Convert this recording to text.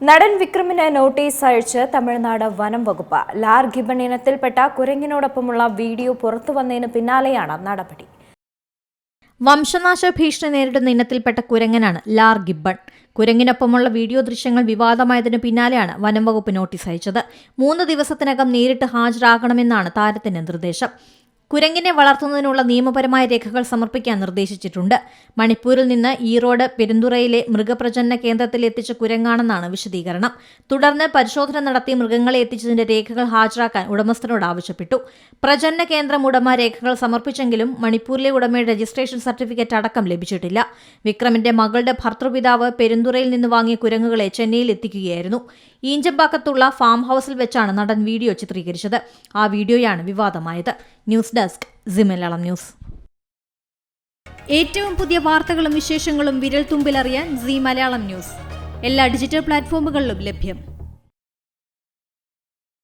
നടൻ വിക്രമിന് നോട്ടീസ് അയച്ച് തമിഴ്നാട് വനം വകുപ്പ്. ലാർ ഗിബൺ ഇനത്തിൽപ്പെട്ട കുരങ്ങിനോടൊപ്പമുള്ള വീഡിയോ പുറത്തുവന്നതിന് പിന്നാലെയാണ് നടപടി. വംശനാശ ഭീഷണി നേരിടുന്ന ഇനത്തിൽപ്പെട്ട കുരങ്ങനാണ് ലാർ ഗിബൺ. കുരങ്ങിനൊപ്പമുള്ള വീഡിയോ ദൃശ്യങ്ങൾ വിവാദമായതിനു പിന്നാലെയാണ് വനം വകുപ്പ് നോട്ടീസ് അയച്ചത്. 3 ദിവസത്തിനകം നേരിട്ട് ഹാജരാകണമെന്നാണ് താരത്തിന്റെ നിർദ്ദേശം. കുരങ്ങിനെ വളർത്തുന്നതിനുള്ള നിയമപരമായ രേഖകൾ സമർപ്പിക്കാൻ നിർദ്ദേശിച്ചിട്ടുണ്ട്. മണിപ്പൂരിൽ നിന്ന് ഈറോഡ് പെരുന്തുറയിലെ മൃഗപ്രജനന കേന്ദ്രത്തിൽ എത്തിച്ച കുരങ്ങാണെന്നാണ് വിശദീകരണം. തുടർന്ന് പരിശോധന നടത്തി മൃഗങ്ങളെ എത്തിച്ചതിന്റെ രേഖകൾ ഹാജരാക്കാൻ ഉടമസ്ഥനോട് ആവശ്യപ്പെട്ടു. പ്രജനന കേന്ദ്രം ഉടമ രേഖകൾ സമർപ്പിച്ചെങ്കിലും മണിപ്പൂരിലെ ഉടമയുടെ രജിസ്ട്രേഷൻ സർട്ടിഫിക്കറ്റ് അടക്കം ലഭിച്ചിട്ടില്ല. വിക്രമിന്റെ മകളുടെ ഭർതൃപിതാവ് പെരുന്തുറയിൽ നിന്ന് വാങ്ങിയ കുരങ്ങുകളെ ചെന്നൈയിൽ എത്തിക്കുകയായിരുന്നു. ഈഞ്ചമ്പാക്കത്തുള്ള ഫാം ഹൌസിൽ വെച്ചാണ് നടൻ വീഡിയോ ചിത്രീകരിച്ചത്. ആ വീഡിയോയാണ് വിവാദമായത്. News desk C Malayalam news. ഏറ്റവും പുതിയ വാർത്തകളും വിശേഷങ്ങളും വിരൽ തുമ്പിലറിയാൻ സി മലയാളം ന്യൂസ് എല്ലാ ഡിജിറ്റൽ പ്ലാറ്റ്ഫോമുകളിലും ലഭ്യം.